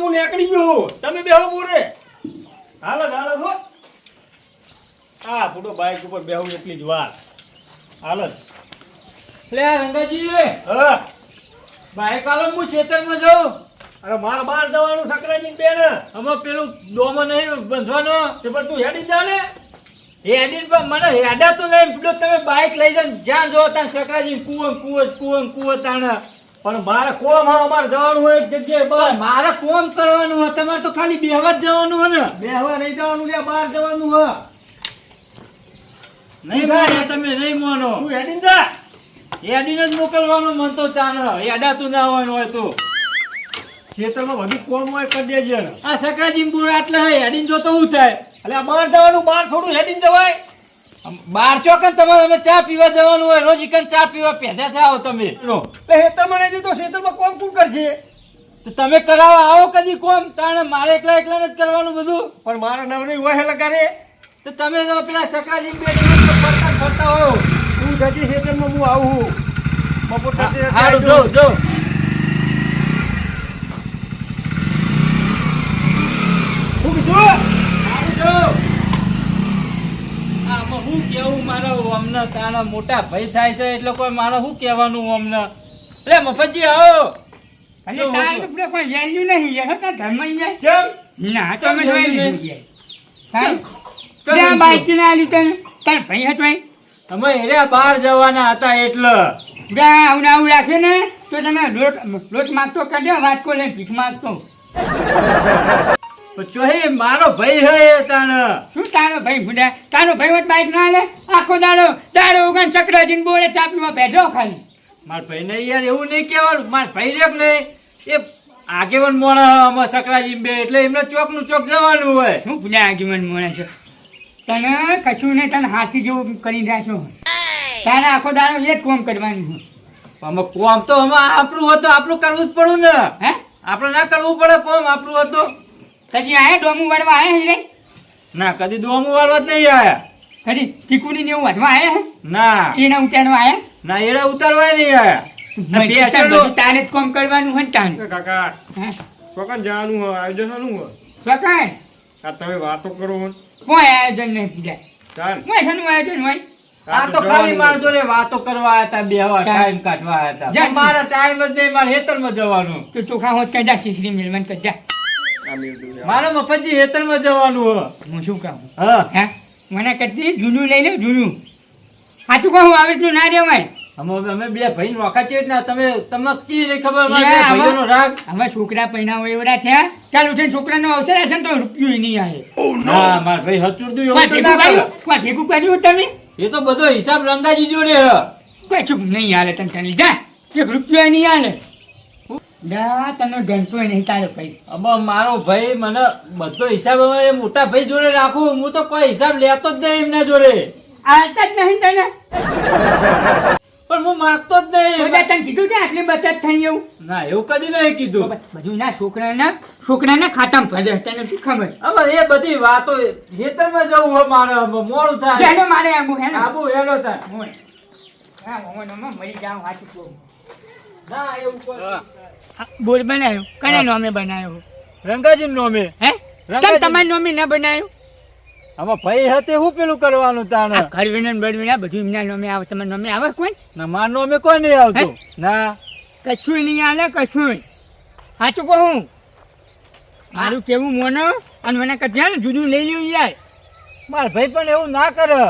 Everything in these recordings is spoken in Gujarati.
હું નીકળી ગયો તમે બેહો પૂરે હાલો હાલો હો આ ફોટો બાઈક ઉપર બેહું એટલી જ વાર હાલો લે રંગાજી હા બાઈક આલો હું ખેતરમાં જાઉં. અરે મારે બહાર જવાનું સકરાજી બેન અમે પેલું ડોમો નહીં બંધવાનો તે પણ તું હેડી જા ને હેડી પર મને હેડા તો નહીં પેલો તમે બાઈક લઈ જાવ જ્યાં જો ત્યાં સકરાજી કુવો તાણે પણ મારે કોમ હા અમારે જવાનું હોય એક જગ્યાએ બહાર મારે કોમ કરવાનું હોય તમારે તો ખાલી બેહવા જ જવાનું હોય ને બેહવા નહીં જવાનું લે બહાર જવાનું હા નહીં માને તમે નહીં માનો તું હેડી જા હેડીને જ મોકલવાનું મન તો તાણે હેડાતું ના હોય હોય તો ખેતરમાં બધું કોમ હોય કરી દેજે આ સકરાજી બુરા આટલે હેડીને જો તો શું થાય એટલે આ બહાર જવાનું બહાર થોડું હેડીને જવાય બાર ચોકન તમારે અમે ચા પીવા જવાનું હોય રોજ ઇકન ચા પીવા પેદા થયા હો તમે ખેતરમાં નહીં તો ખેતરમાં કોમ કોણ કરશે તો તમે કરાવવા આવો કદી કોમ તાણે મારે એકલા જ કરવાનું બધું પણ મારા નવરી હોય લગાડે તો તમે તો પેલા સકરાજી બે ફરતા હોય હું જતી ખેતરમાં હું આવું બપોર થતી હારું જો હું કીધું હારું જો આમાં હું કેવું મારો અમને તારા મોટા ભાઈ થાય છે એટલે કોઈ મારે શું કહેવાનું અમને એટલે મફતજી આવો અરે તારે તો કોઈ વેલ્યુ નહીં યાર હતા ઘરમાં યાર કેમ ના તો અમે જોઈ લીધું યાર ચમ. ત્યાં બાઈક ને આલી તને તાર ભાઈ હતો એ અમે હેર્યા બહાર જવાના હતા એટલે જ્યાં આવું ને આવું રાખે ને તો તમે લોટ માગતો કાઢ્યો વાટકો લઈને ભીખ માગતો ચોહી મારો ભાઈ હે તાણ શું તારો ભાઈ ભૂડા તારો ભાઈ હોત બાઈક ના લે આખો દાડો ઉગાન ચક્રજીને બોલે ચાપીમાં બેઠો ખાલી મારા ભાઈ ને યાર એવું નહીં કહેવાનું મારા ભાઈ રેક ને એ આગેવન મોણા અમે સકરાજી બે એટલે એમને ચોક નું ચોક જવાનું હોય શું ભૂડા આગેવાન મોણે છે તને કશું નહીં તને હાથી જેવું કરી રાખશો તારે આખો દાડો એ જ કોમ કરવાનું છે અમે કોમ તો અમે આપણું હતું આપણું કરવું જ પડું ને હે આપણે ના કરવું પડે કોમ આપણું હતું કદી આયા ડોમું વાળવા આયા હિરે ના કદી દોમું વાળવા જ નહીં આયા કદી ટીકુડી ને એવું વાંચવા આયા હે ના એના ઉતારવા આયા ના એડા ઉતારવા નહીં આયા બધું તારે જ કોમ કરવાનું હોય ને તારે કાકા હે ચોકન જવાનું હોય આયોજન શાનું હોય સ્વકાય આ તમે વાતો કરો હો કોઈ આયોજન નહીં પૂજા ચાલ કોઈ શાનું આયોજન હોય આ તો ખાલી મારા જોડે વાતો કરવા આયા હતા બેહવા ટાઈમ કાઢવા આયા હતા પણ મારા ટાઈમ જ નહીં મારે હેતરમાં જવાનું તો ચોખા હોત કઈ જા શીશરી મિલવન કર જા મારા મફતજી હેતરમાં જવાનું હો હું શું કહું હા હે મને કદી જૂનું લઈ લે જૂનું સાચું કહું આવે તો ના દેવાય અમે બે ભાઈ નોખા છે ને તમે કી નહીં ખબર લે, મારા બે ભાઈઓનો રાગ હવે છોકરા પૈણા હોય એવડા છે ચાલ ઉઠીને છોકરાનો અવસર હશે ને તો રૂપિયો નહીં આવે ના મારા ભાઈ હચુરદું એવું તો કોઈ ના કરે. ભેગું કર્યું તમે એ તો બધો હિસાબ રંગાજી જોડે હ કોઈ ચૂક નહીં હાલે તને ચાલી જા એક રૂપિયો નહીં હાલે જા તને ગણતો નહીં તારો ભાઈ હવે મારો ભાઈ મને બધો હિસાબ હવે એ મોટા ભાઈ જોડે રાખું હું તો કોઈ હિસાબ લેતો જ નહીં એમના જોડે હાલતા જ નહીં તને પણ હું માગતો જ નહીં બધા તને કીધું છે આટલી બચત થઈ એવું ના એવું કદી નહીં કીધું બધું ના છોકરાના ખાતામાં ભરે તને શું ખબર હવે એ બધી વાતો ખેતરમાં જવું હોય મારે હવે મોડું થાય હેડો મારે આબુ હેડો આબુ હેડો થાય મોય હા મોય મરી જાઉં હાચું કહું ના એવું કોઈ બોલ બનાવ્યો કને નોમે બનાવ્યો રંગાજી નોમે હે રંગાજી. તમ તમારી નોમે ના બનાવ્યો આમાં ભાઈ hatte હું પેલું કરવાનું તાને આ ઘરવીને ને બળવીને બધું એમના નોમે આવે તમારા નોમે આવે કોઈ ના માર નોમે કોઈ નહીં આવતું ના કશું નહીં આલે કશું સાચું કહું મારું કેવું મોનો અને મને કચ્યા ને જુદું લઈ લ્યું યાર માર ભાઈ પણ એવું ના કરે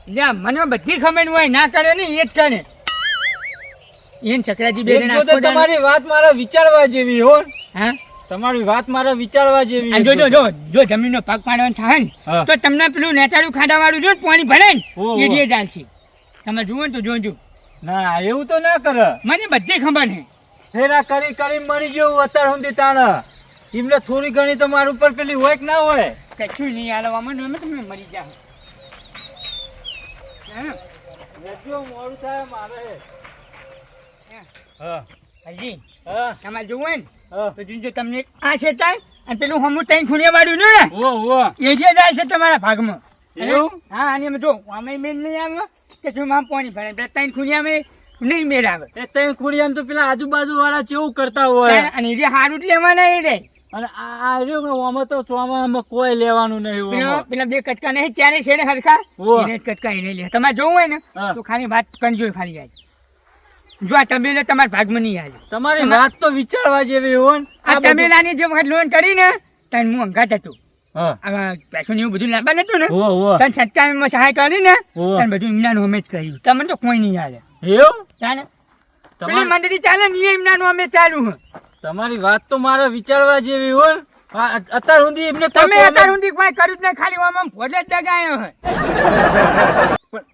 લ્યા મને બધી ખબર હોય ના કરે ને એ જ કરે એને ચક્રાજી બે એક જણા જોતે તમારી વાત મારે વિચારવા જેવી હો હા તમારી વાત મારે વિચારવા જેવી આ જો જમીનનો ભાગ પાડવાનો થાય ને હા. તો તમને પેલું નેચાડું ખાડા વાળું જો ને પાણી ભરે ને ઓહો. એ જે ચાલશે તમે જુઓ ને તો જોજો ના એવું તો ના કરે મને બધી ખબર છે ફેરા કરી કરી મરી ગયું અત્યાર સુધી તાણે એમને થોડી ઘણી તો મારા ઉપર પેલી હોય કે ના હોય કશું નહીં હાલવામાં નોમે તમે મરી જાઓ હા મોડું થાય મારે હા હજી હા તમારે જોવું હોય ને હા તો જો તમને આ છે તાય અને પેલું હમું તઈ ખૂણિયા વાળું ને ઓ ઓ એ જે જાય છે તમારા ભાગમાં એવું? હા અને એમ જો અમે મેળ નહીં આવે કે શું આમ પાણી ભરે બે ત્રણ ખૂણિયામાં નહીં મેળ આવે એ તઈ ખુડી આમ તો પેલા આજુબાજુ વાળા કેવું કરતા હોય અને એ જે હારું જ લેવાના એ રે અને આ રહ્યું કે આમાં તો ચોમામાં કોઈ લેવાનું નહીં આમાં. પેલા બે કટકા નહીં ચારે છેડે હરખા ઓ. એને જ કટકા એને લે તમારે જોવું હોય ને હા. તો ખાલી વાત કરજો ખાલી આજ જો આ તબેલો તમારા ભાગમાં નહીં આવે તમારી વાત તો વિચારવા જેવી હોય ને. આ બધું- તબેલાની જે વખત લોન કરી ને તને હું અંગાત હતું હા. આ પૈસા એવું બધું લાવવા નતું ને ઓ, ઓ. તને સત્તાવીસમાં સહાય કરી ને ઓ. તને બધું ઇમનાનું અમે જ કર્યું તમને તો કોઈ નહીં હાલે એવું? ચાલે પેલી તમારી મંડળી ચાલે ને એ ઇમનાનું અમે ચાલુ હ તમારી વાત તો મારે વિચારવા જેવી હોય ને. અત્યાર સુધી એમને કોઈ તમે comment- અત્યાર સુધી કોઈ કર્યું જ નહીં ખાલી આમ ફોડે જ દગાયો હોય પણ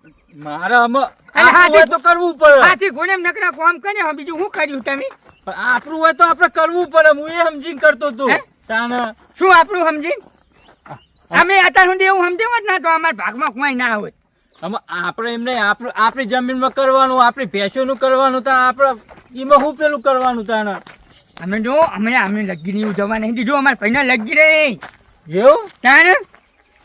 મારે આમાં અને આપણું હાથી- હોય તો કરવું પડે. હાથી ઘોડે એમ નકરા કામ કરે હવે બીજું શું કર્યું તમે પણ આપણું હોય તો આપણે કરવું પડે. હું એ સમજીને કરતો હતો. હે? તાણે શું આપણું સમજી અમે અત્યાર સુધી એવું સમજ્યું હોત ને તો અમારા ભાગમાં કોઈ ના હોત આમાં આપણે એમને આપણી જમીનમાં કરવાનું, આપણી ભેંસોનું કરવાનું, તો આપણે એમાં શું પેલું કરવાનું તાણે? અમે જો અમે લગી નહીં જવા નહીં દીધું અમારા ભાઈને લગી રહે એવું? તાને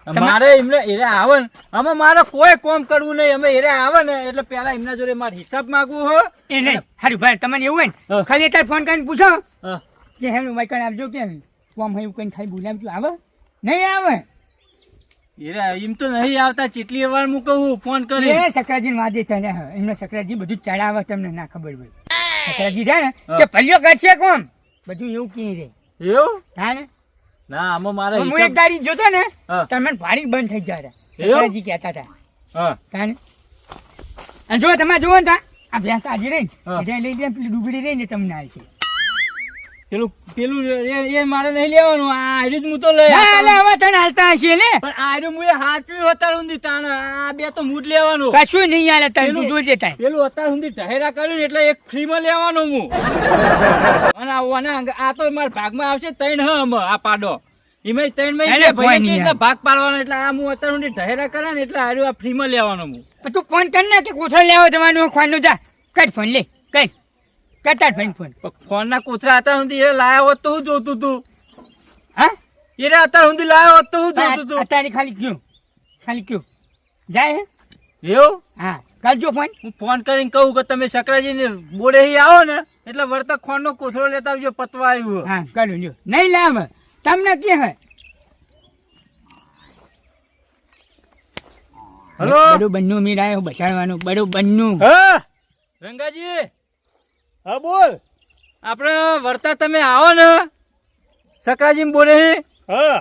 મારે એમને એરે આવે ને, આમાં મારે કોઈ કામ કરવું નહીં. અમે એરે આવે ને એટલે પેલા એમના જોડે મારે હિસાબ માંગવું હો. એ નહીં હારું ભાઈ તમને એવું હોય ને હા. ખાલી અત્યારે ફોન કરીને પૂછો હા. જે હેનું માઇકન આપજો કેમ કોમ હોય એવું કઈ ખાલી બોલાવજો આવે નહીં આવે એરે એમ તો નહીં આવતા. ચેટલી વાર હું કહું ફોન કરી. એ સકરાજી વાદે ચડ્યા હે એમને સકરાજી બધું ચડાવે તમને ના ખબર હોય સકરાજી રહ્યા ને હા. કે ભલ્યો કરશે કોમ બધું એવું કી રે એવું? હા ને ના, આમાં મારે હું એક હિસાબ. દાડી જોતો ને હા. તમે ભાડી બંધ થઈ જતા એવું? સકરાજી કહેતા હતા હા. હા ને અને જો તમે જુઓ ને તા આ ભેંસ તાજી રહી હા. ને લઈ લે પેલી ડૂબડી રહી ને તમને આવશે પેલું એ મારે નહીં લેવાનું. આ આર્યું જ હું તો લઈ ના આવતો. એટલે હવે તને હાલતા હશે ને પણ આર્યું હું એ હાચવ્યું અત્યાર સુધી તાણે. આ બે તો મૂડ લેવાનું. કશું નહીં હાલે તને તું પેલું- જોજે તાય પેલું અત્યાર સુધી ઢહેરા કર્યું ને એટલે એક ફ્રીમાં લેવાનો હું. અને આ તો મારા ભાગમાં આવશે ત્રણ હ આમાં આ પાડો. એમાં ત્રણ માં એને કોઈ નહીં ભાઈ આવે. ભાગ પાડવાનો. એટલે આ હું અત્યાર સુધી ઢહેરા કરે ને એટલે આર્યું આ ફ્રીમાં લેવાનો હું. પણ તું ફોન કર ને કે કોથળ લેવા જવાનું ખોવાનું જા કર ફોન લે કર કરતા ફોન ફોન ફોન ના કોથળા અત્યાર સુધી એ લાયો હોત તો હું જોતું તું. હા એ અત્યાર સુધી લાયો હોત તો હું જોતું તું. અત્યારે ખાલી કયો જાય હે એવું? હા કરજો ફોન હું ફોન કરીને કહું કે તમે સકરાજીને બોડે આવો ને એટલે વર્તક ખોનનો કોથળો લેતા આવજો. પતવા આવ્યું. હા કરું લ્યો નહીં લાવ તમને કે હે હલો? બડું બન્નું મીરાયો બચાડવાનું બડું બન્નું હા રંગાજી, હા બોલ. આપણે વર્તા તમે આવો ને સકરાજી બોલે હા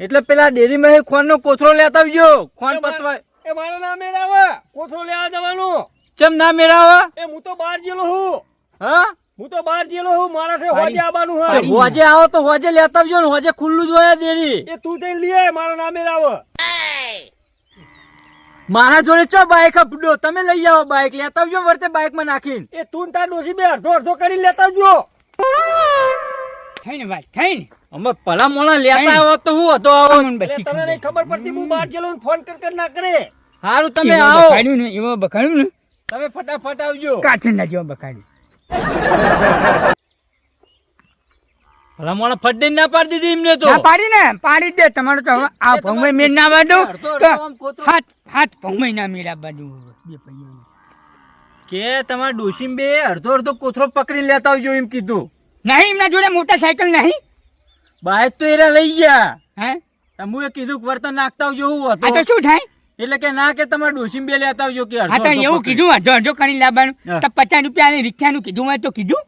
એટલે પેલા ડેરીમાં ખોનનો કોથળો લેતા આવજો. ખોન પતવા એ મારા નામે આવે કોથળો લેવા જવાનું. ચમ ના મેળાવા? એ હું તો બહાર જેલો હું હા? હું તો બહાર જેલો હું મારા થી હોજે આવવાનું અરે હોય. હોજે આવો તો હોજે લેતા આવજો ને. હોજે ખુલ્લું જ હોય ડેરી. એ તું તઈ લે મારા નામે આવે. મારા જોડે ચો બાઈક આપડો. તમે લઈ આવો બાઈક. લેતા આવજો વર્તે બાઈક માં નાખીને. એ તું ને તાર ડોસી બે અડધો અડધો કરી લેતા આવજો. થઈને વાત થઈને અમે ભલા મોણા લેતા આવો તો હું હતો આવો. એટલે તમને નહીં ખબર પડતી હું બહાર જેલો ને ફોન કર ના કરે. સારું તમે એવો આવો. બખાડ્યું ને એવો બખાડ્યું ને તમે ફટાફટ આવજો. કાચંડા જેવો બખાડ્યું ભલા મોણા ફટ દઈને ના પાડી દીધી એમને તો. ના પાડી ને પાડી દે તમારો તો હવે આ ભંગવે મેં ના વાડો તો હાથ ભંગવે ના મેળા બાજુ બે પૈયા કે તમારા ડોશીમ બે અડધો અડધો કોથળો પકડીને લેતા આવજો એમ કીધું. નહીં એમના જોડે મોટરસાયકલ નહીં બાઈક તો એરા લઈ ગયા. હે હું એ કીધું કે વર્તન નાખતા આવજો હું આ તો હતો. શું થાય એટલે કે ના કે તમારા ડોશીમ બે લેતા આવજો કે આ તો અડધો એવું કીધું અડધો અડધો કરી લાવવાનું હા. તો 50 રૂપિયા રિક્ષાનું કીધું હોય તો કીધું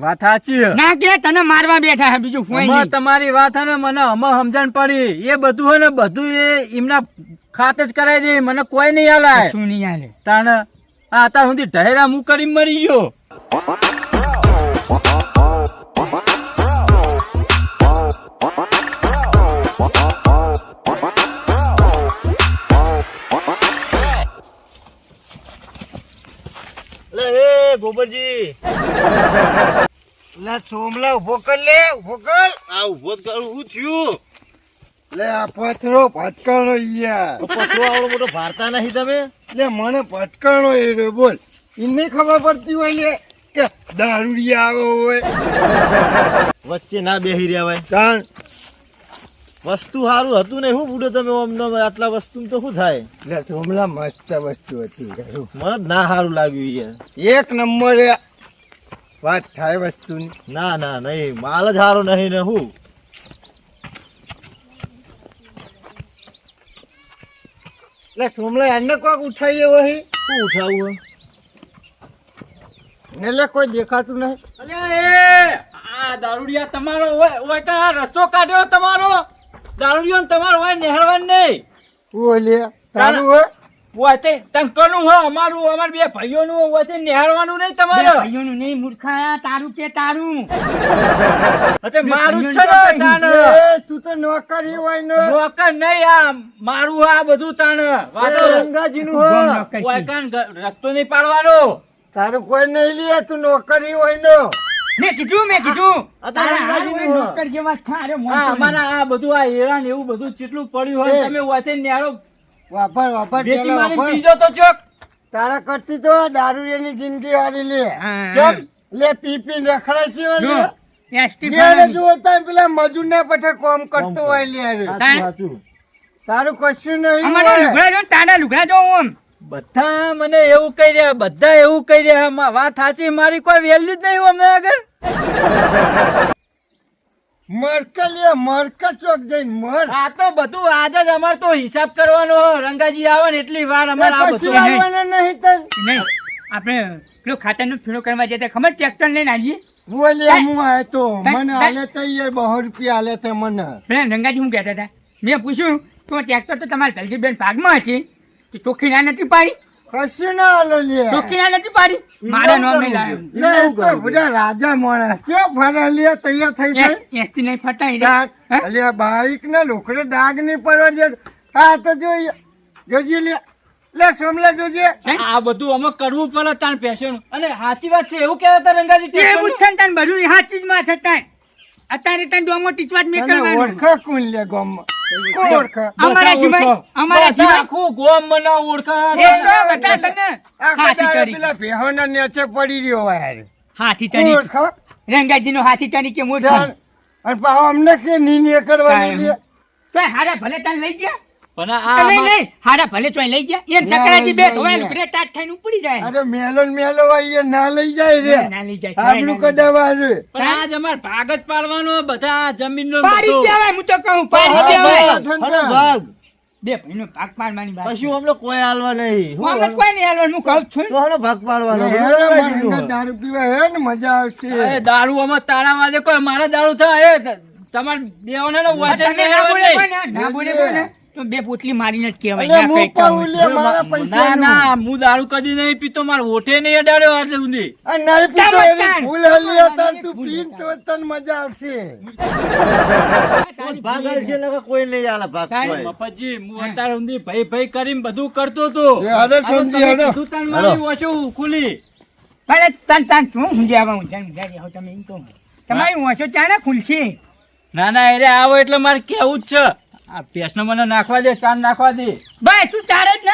વાત સાચી. ના કે તને મારવા બેઠા હે બીજું કોઈ આમાં નહીં તમારી વાત હે ને મને આમાં સમજણ પડી. એ બધું હે ને બધું એ એમના ખાતે જ કરાવી દે. મને કોઈ નહીં હાલાય. શું નહીં હાલે તાણ આ અત્યાર સુધી ઢહેરા હું કરી મરી ગયો. એટલે એ ગોબરજી લે સોમલા ઉભો કર લે ઉભો કર. આ ઉભો જ કરું હું થયું. લે આ પથરો ભટકાણો યાર. તો પથરો આવડો મોટો ભારતા નહીં તમે. લે મને ભટકાણો એ રહ્યો બોલ. એને ખબર પડતી હોય લે કે દારૂડિયા આવ્યો હોય વચ્ચે ના બેહી રહ્યા ભાઈ. તાણ વસ્તુ સારું હતું ને શું બુડો તમે અમને આટલા વસ્તુ તો શું થાય. લે સોમલા મસ્ત વસ્તુ હતી ખરું. મને જ ના સારું લાગ્યું યાર. એક નંબર વાત થાય વસ્તુની. ના ના નહીં, માલ જ સારો નહીં ને હું. એટલે સોમલા એને કોક ઉઠાઈએ વહી શું ઉઠાવું? ને લે કોઈ દેખાતું નહીં. અરે એ આ દારૂડિયા તમારો હોય તો આ રસ્તો કાઢ્યો તમારો દારૂડિયો તમારો હોય નેહળવાનું નહીં ઓ લે તારું હોય હોય તે તંકરનું હોય અમારું અમાર બે ભાઈઓનું હોય તે નેહળવાનું નહીં તમારે ભાઈઓનું નહીં મૂર્ખા, તારું કે તારું. અતે મારું જ છે ને તાણ એ તું તો નોકરી હોય ને નોકર નહીં આ મારું આ બધું તાણ વાતો રંગાજીનું ગોમ હા. નોકર છે. હોય કાન રસ્તો નહીં પાડવાનો તારું કોઈ નહીં લે તું નોકરી હોય ને મેં કીધું આ તારા તારા અંગાજીનું હારું હો. નોકર જેવા છે, અરે મોટો આ નહીં. અમારા આ બધું આ હેરા ને એવું બધું ચેટલું પડ્યું હોય એ. તમે હોય તે નેહળો વાપર વાપર વેચી પેલા મારીને વાપર. પીજો તો ચોક તારા કરતી તો દારૂડિયાની જિંદગી હારી લે હા, ચમ લે પી પી રખડાય છે જો, લે એસટી જ્યારે ભાડાની. જુઓ ત્યાં પેલા મજૂર ને પઠે કોમ કરતો હોય લે રે. સાચું, સાચું. તારું કશું નહીં અમારા હોય. લુગડા જો ને તારા લુગડા જો આમ. બધા મને એવું કહી રહ્યા બધા એવું કહી રહ્યા વાત સાચી મારી કોઈ વેલ્યુ જ નહીં અમને આગળ મરકા લે મરકા ચોક જઈને મર આ તો બધું આજ જ અમાર તો હિસાબ કરવાનો હો. રંગાજી આવે ને એટલી વાર અમારે આ કશું બધું આવવાના નહીં તને. નહીં આપણે પેલો ખાતરનો ફેરો કરવા જતા ખબર ટ્રેક્ટર લઈને આવીએ બોલે હું આયો તો મને હાલે તો યાર 200 રૂપિયા હાલે તે મને પેલા રંગાજી હું કહેતા હતા મેં પૂછ્યું તો ટ્રેક્ટર તો તમારા દલજીબેન ભાગમાં હશે તો ચોખ્ખી ના નથી પાડી કશું ના હાલો લે ચોખ્ખી ના નથી પાડી મારા નામે લાવ્યો લે એ તો બધા રાજા માણસ છે ફરા લે તૈયાર થઈ જાય એસટી નહીં ફટાઈ રે ડાઘ હા? અલ્યા બાઈક ને લોકડે ડાઘ નહીં પડવા દે હા તો જોઈએ જોજી લે સોમલા જોજે આ બધું અમે કરવું પડે તાર પેશન અને સાચી વાત છે એવું કહેતા હતા રંગાજી એવું જ છે ને તાન બધું હા ચીજમાં છે તાન અત્યારે તાન ડોમો ટીચવા જ મેં તને કરવાનું ઓળખે કોણ લે ગામમાં કોણ ઓળખે અમારા સિવાય અમારા સિવાય આખું ગોમ મને ઓળખા એ જો બતા તને આખો હાથી દાડો તરી પેલા ભેહોના નેચે પડી રહ્યો હોય હારે. હાથી કોણ તરી ઓળખે રંગાજીનો હાથી તરીકે મોટો જાણ. અને પાછો અમને કે નીને કરવાનું લે તો હારા ભલે તાન લઈ ગયા પણ આ નહીં નહીં હારા ભલે ચોય લઈ ગયા એમ સકરાજી બે ધોળા લુગડે ટાટ થઈને ઉપડી જાય અરે મેલો ને મેલો હોય એ ના લઈ જાય રે ના લઈ જાય આપણું કદાવા રે પણ આજ અમાર ભાગ જ પાડવાનો બધા જમીનનો પાડી બધો. દેવાય હું તો કહું પાડી ભાગ, દેવાય અને ભાગ. બે ભાઈનો ભાગ પાડવાની વાત કશું અમને કોઈ હાલવા નહીં. હું અમને કોઈ નહીં હાલવાનું હું કહું છું તો હનો ભાગ પાડવાનો. દારૂ પીવા હે ને મજા આવશે એ દારૂ અમે તાળા વાદે કોઈ મારા દારૂ થાય એ તમાર દેવાના નો વાંચન તને નહીં ના બોલે આવડે. કોને? ના બોલે કોને? તો બે પોટલી મારીને જ કહેવાય અલ્યા ના હું કહેતા પાઉં હોય. લે મારા પૈસા ના ના હું દારૂ કદી નહીં પીતો મારો હોઠે નહીં અડાડ્યો આટલે સુધી નહીં પીતો તારે એની તાન. ભૂલ હલી હતા તું પીન તો તને મજા આવશે ભાગ હાલ છે નકર કોઈ નહીં હાલે ભાગ તારી કોઈ. મફતજી હું અત્યાર સુધી ભઈ ભઈ કરીને બધું કરતો હતો એ હડો સમજી હડો. કીધું તાન મારી ઓછું ખુલી અરે તાન તાન શું ઊંઘ્યા આવો તમે એમ કહો તમારી ઓછો ચાને ખુલશે ના ના અરે આવો એટલે મારે કેવું જ છે આ ભેંસનો મને નાખવા દે ચાંદ નાખવા દે બસ તું તારે જ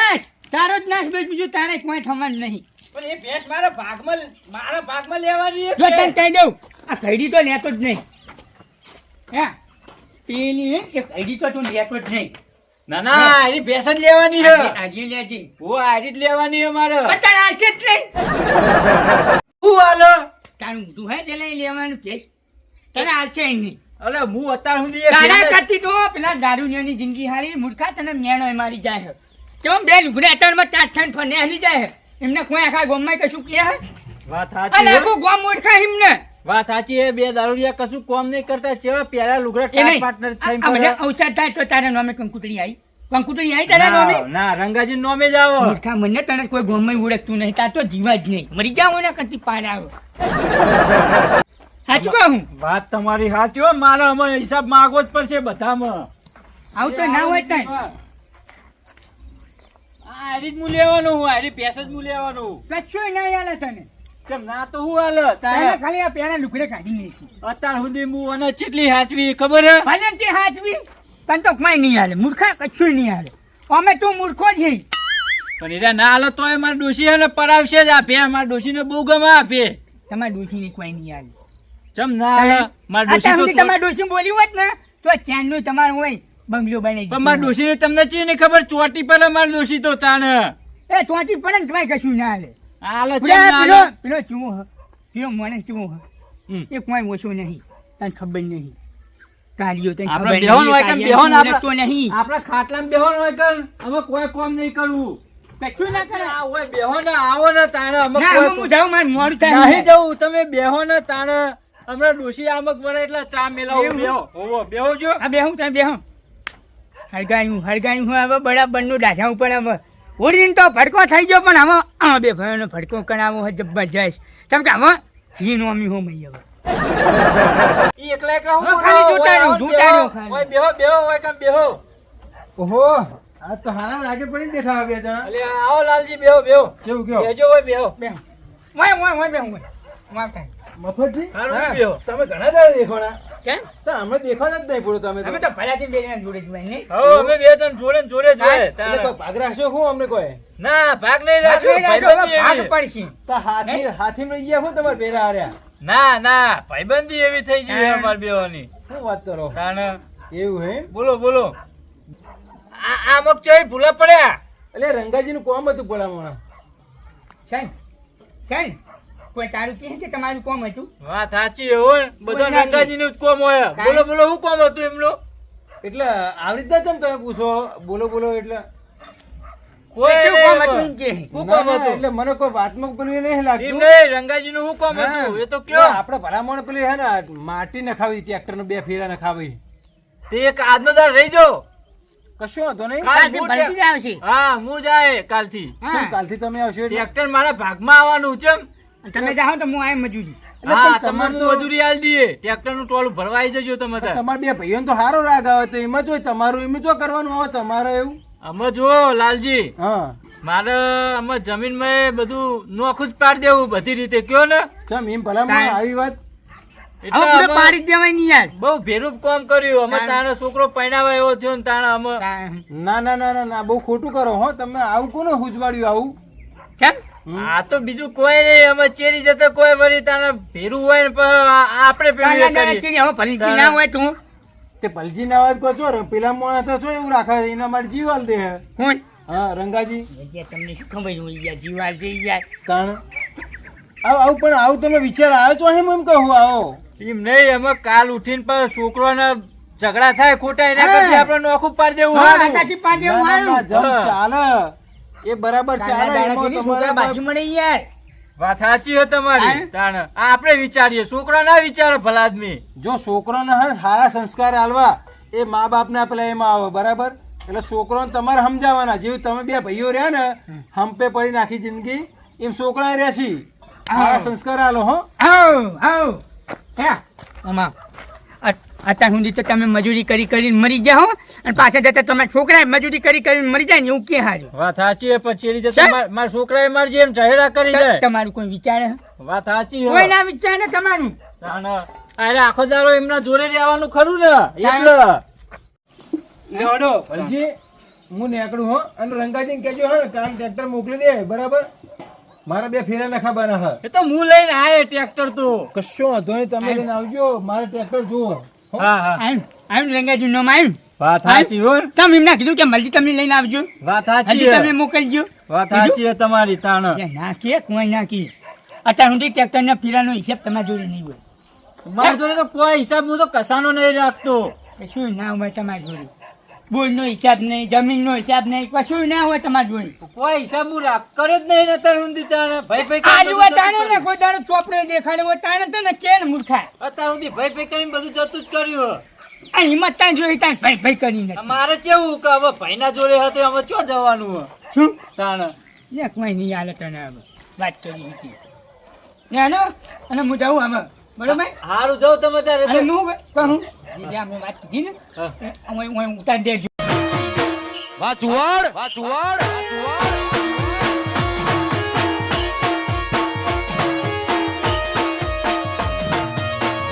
નાખ બસ બીજું તારે કોઈ થવાનું નહીં પણ એ ભેંસ મારા ભાગમાં લેવાની જો તને કહી દઉં આ ઘડી તો લેતો જ નહીં હે પેલી ને કે ઘડી તો તું લેતો જ નહીં ના ના એની ભેંસ જ લેવાની છે આજે લેજે ઓ આરી જ લેવાની છે મારે પચાસ હાલશે જ નહીં હું હાલો તારું ઊંધું હે તે લઈ લેવાનું કેસ તને હાલશે નહીં અલે હું અત્યાર સુધી એ તારા ભેંસ- કરતી તો પેલા દારૂડિયાની જિંદગી હારી મૂર્ખા તને મેણો મારી જાય કેમ બે લુગડે અત્યારમાં ચાર થઈને ફને હાલી જાય એમને કોઈ આખા ગામમાં કશું કહે હે? વાત અને સાચી આખું ગામ મૂર્ખા એમને વાત સાચી એ બે દારૂડિયા કશું કોમ નહીં કરતા ચેવા પેલા લુગડા એ નહીં પાર્ટનર આ બધા અવસર થાય તો તારા નામે કંકુતરી આવી તારા નામે ના રંગાજી નોમે જ આવો મૂર્ખા મને તને કોઈ ગામમાં ઓળખતું નહીં તાર તો જીવા જ નહીં મરી જાવ ને કરતી પાર આવો સાચું કહું વાત તમારી સાચી હો મારે અમે હિસાબ માંગવો જ પડશે બધામાં આવું તો ના હોય તને આરી જ હું લેવાનું હું આરી ભેંસ જ હું લેવાનું કશું ના હાલે તને કેમ ના તો હું હાલ તારે ખાલી આ પેલા લુગડે કાઢી લેશે અત્યાર સુધી હું અને ચેટલી હાચવી ખબર હે ભલે ને તે હાચવી તને તો કોઈ નહીં હાલે મૂર્ખા કશું નહીં હાલે અમે તું મૂર્ખો જ હઈ. પણ એરા ના હાલો તોય મારા ડોશી હે ને પરાવશે જ આપે મારા ડોશીને બહુ ગમે આપે તમારા ડોશીને કોઈ નહીં હાલે ચમ ના હાલે મારા અત્યાર સુધી ડોશી તમારા ડોશી બોલી હોત ને તો ચાંદનું તમારું હોય બંગલો બનાવી પણ મારા ડોશીને તમને ચી નહીં ખબર ચોટી પર મારા ડોશી તો તાણ એ ચોટી પડે ને તમારે કશું ના હાલે હાલે ચમ પેલો ના હાલે પેલો ચૂમો હ. પેલો માણસ કેવો હોય? હમ. એ કોઈ ઓછો નહીં, તને ખબર નહીં. કાઢ્યો તને આપણે ખબર બેહોન હોય નહીં, કેમ બેહોન કાઢ્યો આપણે? ઓળખતો નહીં. આપણા ખાટલામાં બેહોન હોય કર અમે કોઈ કામ નહીં કરવું. કશું ના કરે. આ હોય બેહો ને આવો ને તાણે અમે ના, કોઈ હવે હું જાઉં, મારે મોડું થાય. નહીં જવું. તમે બેહો ને તાણે હમણાં ડોશી આમક વળે એટલે ચા મેલાવો. એવું? બેહો હોવો બેહો જો. આ બેહું તમે બેહો. હળગાયું હું હવે બરાબરનું દાઝા ઉપર હવે ઓડીને તો ભડકો થઈ ગયો, પણ હવે આ બે ભાઈઓનો ભડકો કરાવો હોય જબરજસ્ત. કેમ કે હવે જી નોમી હો મઈ હવે. ઈ એકલા એકલા હું હવે કરો? ખાલી જોટાડ્યું, હોય જોટાડ્યું ખાલી. હોય બેહો બેહો હોય કેમ બેહો. ઓહો આ તો હારા લાગે પડી બેઠા આ બે જણા. અલે આવો લાલજી બેહો બેહો. કેવું કેવું બેજો હોય બેહો. બેહો. ઓય બેહું હોય. વાહ કાંઈ. મફતજી હારું હા. બેહો. તમે ઘણા દાડા દેખોણા કેમ? તો અમે દેખવાના જ નહીં પૂરો તમે અમે તો ભલાથી બે જણા જોડે જ હોય ને. હવે અમે બે ત્રણ જોડે ને જોડે જોઈએ. એટલે કોઈ ભાગ રાખશો શું અમને કોઈ ના ભાગ નહીં રાખશો. ભાગ ભાઈબંધી ભાગ એવી. પડશે. તો હાથી લઈ ગયા શું તમારે ભેરા હાર્યા ના ના ભાઈબંધી એવી થઈ છે હા. અમાર બેવાની. શું વાત કરો તાણે એવું હે બોલો બોલો. આ મગ ચોઈ ભૂલા પડ્યા. એટલે રંગાજી નું કોમ હતું ભલામણ સાહેબ, સાહેબ, કોઈ તારું કહે કે તમારું કોમ હતું? વાત સાચી હો. બધા કોઈ નથી. રંગાજીનું જ કોમ હોય. કાંઈ. બોલો બોલો શું કોમ હતું એમનું? એટલે આવી રીતના કેમ તમે પૂછો બોલો બોલો એટલે કોઈ શું નહીં કોમ એમાં. હતું એમ કે? શું ના, કોમ ના, હતું? એટલે મને કોઈ વાતમાં પેલું એ નહીં એમ લાગતું નહીં, રંગાજીનું શું કોમ હા. હતું એ તો કયો. આપણે ભલામણ પેલી હે ને માટી નખાવી ટ્રેક્ટર નો 2 ફેરા નખાવી તે એક આજનો દાડ રહી જાઓ. કશું હતો નહીં કાલ કાલથી હું ભલતી જ આવશે. હા હું જાય કાલથી. હા. શું કાલથી તમે આવશો એટલે? ટ્રેક્ટર મારા ભાગમાં આવવાનું છે એમ. તમે જાઓ તો હું આય મજૂરી. એટલે હા પણ તમારે તમારે તો- મજૂરી આલી દઈએ. ટ્રેક્ટર નું ટોળું ભરવા આવી જજો તમે તાર. તમારા બે ભાઈઓને તો સારો રાગ આવે તો એમાં જો તમારું એમાં જો કરવાનું આવે તમારે એવું અમે જો લાલજી હા મારે અમે જમીનમાં બધું નોખું જ પાડી દેવું બધી રીતે કયો ને. ચમ એમ ભલામણ કાંઈ. આવી વાત હવે એટલે પૂરો અમે પાડી જ દેવાય નહીં યાર. બહુ ભેરું કામ કર્યું. અમે કાંઈ. તાણે છોકરો પરણાવા એવો થયો ને તાણે અમે કાંઈ. ના ના ના ના ના બહુ ખોટું કરો હો તમે આવું કોને હુજવાડ્યું આવું કેમ? આ તો બીજું કોઈ નહીં. અમે ચેરી જતા કોઈ વળી તાણે ભેરું હોય ને પણ આપણે કાલા પેલું દાડા કરીએ. ચીડી હવે ભલતી ના હોય તું. તે પલજી ના વાત કહો છો પેલા મોણા તો છો એવું રાખે એના માટે જીવાલ દે હે. કોણ? હા રંગાજી યાર, તમને શું ખબર હોય યાર, જીવાલ છે યાર. તાણ આવું પણ આવું તમે વિચાર આવ્યો છો એમ કહું આવો એમ નહીં. અમે કાલ ઉઠીને પણ છોકરોને ઝઘડા થાય ખોટા એના હા. કરતી આપણે નોખું પાડી દેવું હા, સારું. આટાથી પાડી દેવું ના, ના, ના, સારું. જમ ચાલે એ બરાબર કાલા ચાલે દાડા એમાં ચીડી છોકરા તમારે બાજુ મળે યાર. વાત સાચી છે તમારી. હા. તાણે આ આપણે વિચારીએ છોકરા ના વિચારે ભલા આદમી. જો છોકરાને હે ને સારા સંસ્કાર આલવા એ મા બાપના પેલા એમાં આવે બરાબર એટલે છોકરાને તમારે સમજાવવાના જેવું તમે બે ભાઈઓ રહ્યા ને હંપે પડી નાખી જિંદગી એમ છોકરા રહેશી સારા સંસ્કાર આલો હો આવ ક્યાં આમાં અત્યાર સુધી તો તમે મજૂરી કરી કરીને મરી ગયા હો અને પાછા જતા તમારા છોકરા મજૂરી કરી કરીને મરી જાય ને એવું કે હાર્યું. વાત સાચી છે પણ ચેરી જતા સાહેબ. મારા છોકરાએ મારી જેમ ચહેરા કરી જાય. તમારું કોઈ વિચાર હે? વાત સાચી કોઈ છે. ના વિચાર ને તમારું. તાણે અરે આખો દાડો એમના જોડે રહેવાનું ખરું ને એટલે લેવાડો ભલજી હું નીકળું હો અને રંગાજીને કહેજો હે ને કાલ ટ્રેક્ટર મોકલી દે બરાબર મારા 2 ફેરા નખાવાના હે એ તો હું લઈને આયે ટ્રેક્ટર તો. કશો વાંધો નહીં તમે લઈને આવજો મારે ટ્રેક્ટર જુઓ હો? હા હા આવ્યું રંગાજી નો આવ્યું. વાત સાચી હો. તમે એમને કીધું કે મલજી તમને લઈને આવજો, વાત સાચી હજી તમે છે. મોકલજો. વાત સાચી છે તમારી. તાણે કે ના કે કોઈ ના કી અત્યાર સુધી ટ્રેક્ટર ના ફેરાનો હિસાબ તમારા જોડે નહીં હોય. મારા જોડે તો કોઈ હિસાબ હું તો કસાનો નહીં રાખતો. કશું ના હોય તમારા જોડે. બોલનો હિસાબ નહીં, જમીનનો હિસાબ નહીં, કશું ના હોય તમારા જોડે. કોઈ હિસાબ હું કર્યો જ નહીં ને અત્યાર સુધી. તાણે ભાઈ ભાઈ કરીને આજુ બધું તાણે જતું ને કર્યું. કોઈ દાડો ચોપડો દેખાડ્યો હોય તાણે તો ને કે ને મૂર્ખા. અત્યાર સુધી ભાઈ ભાઈ કરીને બધું જતું જ કર્યું. આ હિંમત તાણ જોઈ તાણ ભાઈ ભાઈ કરીને. મારે કેવું કે હવે ભાઈના જોડે હતું અમે ચો જવાનું હે? શું? તાણે ને કોઈ નહીં હાલે તને હવે વાત કરી હતી. ને આનો અને હું જાઉં આમાં બરોબર. હારું જાઉં તમે ત્યારે અને તો. હું કહું જે અમે વાત કીધી ને હા. હું ઉતારી દેજો. વાહ ચુવાડ